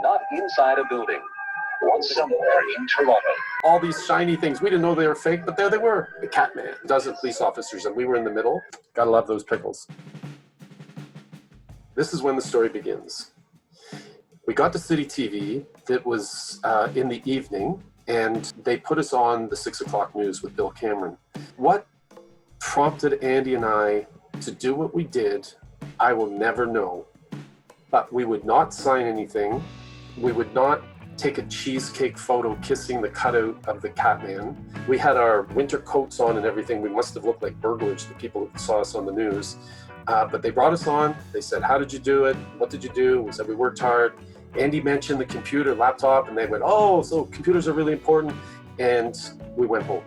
not inside a building. Once somewhere in Toronto. All these shiny things. We didn't know they were fake, but there they were. The Catman, a dozen police officers, and we were in the middle. Gotta love those pickles. This is when the story begins. We got to City TV. It was in the evening, and they put us on the 6 o'clock news with Bill Cameron. What prompted Andy and I to do what we did, I will never know. But we would not sign anything. We would not take a cheesecake photo kissing the cutout of the Catman. We had our winter coats on and everything. We must have looked like burglars to people who saw us on the news. But they brought us on. They said, how did you do it? What did you do? We said, we worked hard. Andy mentioned the computer, laptop, and they went, oh, so computers are really important. And we went home.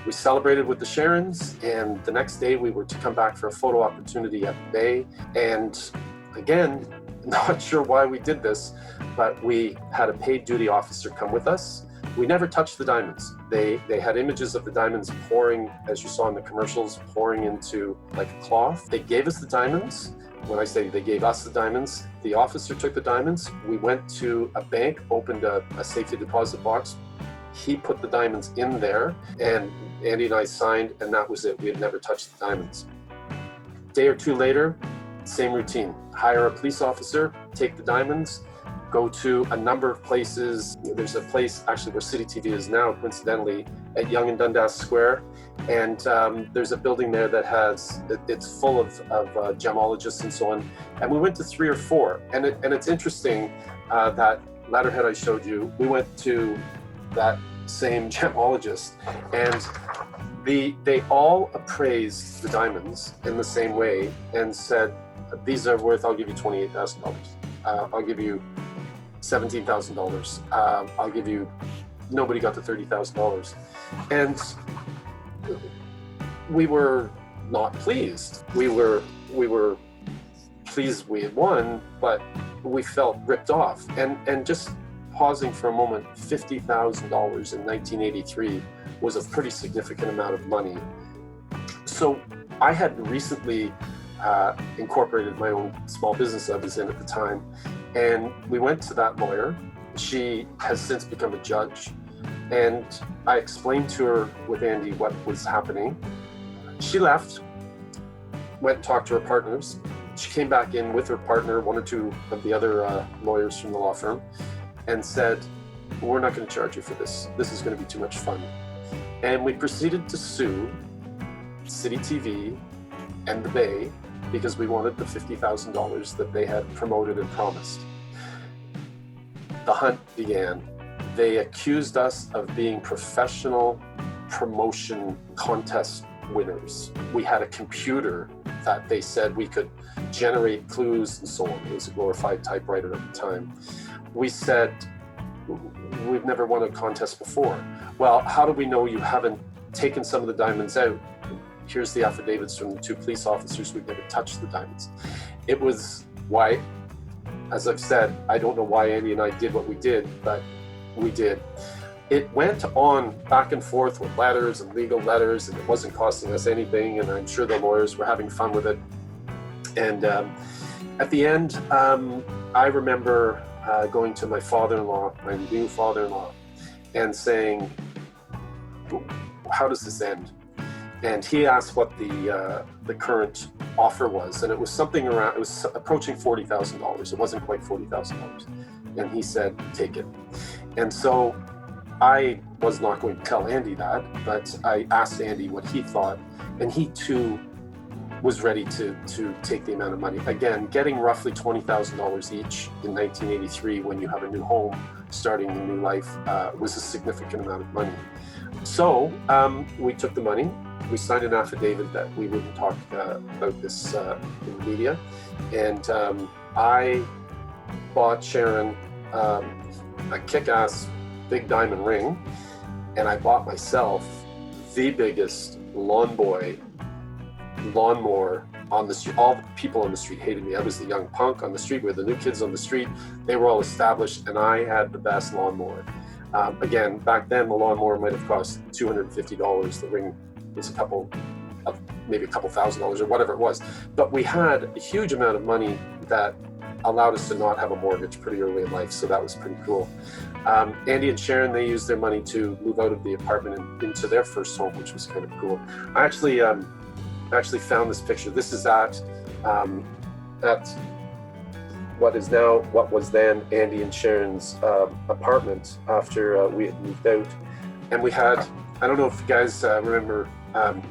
We celebrated with the Sharons, and the next day we were to come back for a photo opportunity at the Bay. And again, not sure why we did this, but we had a paid duty officer come with us. We never touched the diamonds. They had images of the diamonds pouring, as you saw in the commercials, pouring into like a cloth. They gave us the diamonds. When I say they gave us the diamonds, the officer took the diamonds. We went to a bank, opened a safety deposit box. He put the diamonds in there, and Andy and I signed, and that was it. We had never touched the diamonds. A day or two later, same routine. Hire a police officer, take the diamonds, go to a number of places. There's a place actually where City TV is now, coincidentally, at Yonge and Dundas Square. And there's a building there that it's full of gemologists and so on. And we went to 3 or 4. And it's interesting that letterhead I showed you, we went to that same gemologist, and they all appraised the diamonds in the same way and said, these are worth, I'll give you $28,000. I'll give you $17,000. I'll give you, nobody got to $30,000. And we were not pleased. We were pleased we had won, but we felt ripped off. And just pausing for a moment, $50,000 in 1983 was a pretty significant amount of money. So I had recently incorporated my own small business I was in at the time, and we went to that lawyer. She has since become a judge, and I explained to her with Andy what was happening. She left, went and talked to her partners. She came back in with her partner, 1 or 2 of the other lawyers from the law firm, and said, we're not going to charge you for this. This is going to be too much fun. And we proceeded to sue City TV and the Bay because we wanted the $50,000 that they had promoted and promised. The hunt began. They accused us of being professional promotion contest winners. We had a computer that they said we could generate clues and so on. It was a glorified typewriter at the time. We said, we've never won a contest before. Well, how do we know you haven't taken some of the diamonds out? Here's the affidavits from the 2 police officers. We've never touched the diamonds. It was why, as I've said, I don't know why Andy and I did what we did, but we did. It went on back and forth with letters and legal letters, and it wasn't costing us anything, and I'm sure the lawyers were having fun with it. And at the end, I remember going to my father-in-law, my new father-in-law, and saying, how does this end? And he asked what the current offer was, and it was something around, it was approaching $40,000. It wasn't quite $40,000. And he said, take it. And so I was not going to tell Andy that, but I asked Andy what he thought, and he too was ready to take the amount of money. Again, getting roughly $20,000 each in 1983 when you have a new home, starting a new life, was a significant amount of money. So we took the money. We signed an affidavit that we wouldn't talk about this in the media. And I bought Sharon a kick-ass big diamond ring, and I bought myself the biggest lawnmower on the street. All the people on the street hated me. I was the young punk on the street. We were the new kids on the street. They were all established, and I had the best lawnmower. Again, back then, the lawnmower might have cost $250. The ring was maybe a couple $1,000s or whatever it was. But we had a huge amount of money that allowed us to not have a mortgage pretty early in life, so that was pretty cool. Andy and Sharon, they used their money to move out of the apartment and into their first home, which was kind of cool. I actually found this picture. This is at what was then Andy and Sharon's apartment after we had moved out. And we had, I don't know if you guys remember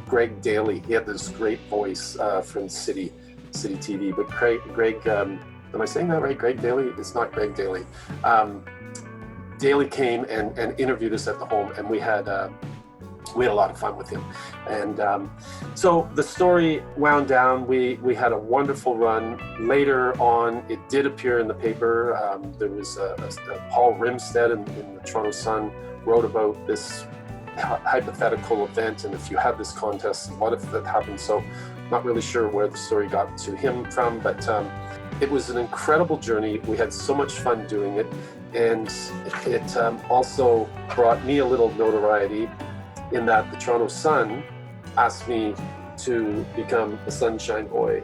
Greg Daly. He had this great voice from City TV, but Greg, am I saying that right? Greg Daly? It's not Greg Daly. Daly came and interviewed us at the home, and we had a lot of fun with him. And so the story wound down. We had a wonderful run. Later on, it did appear in the paper. There was a Paul Rimstead in the Toronto Sun wrote about this hypothetical event, and if you had this contest, what if that happened? So not really sure where the story got to him from, but it was an incredible journey. We had so much fun doing it, and it also brought me a little notoriety in that the Toronto Sun asked me to become a Sunshine Boy.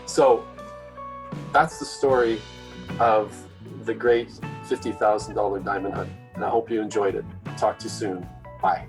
So that's the story of the great $50,000 diamond hunt, and I hope you enjoyed it. Talk to you soon. Bye.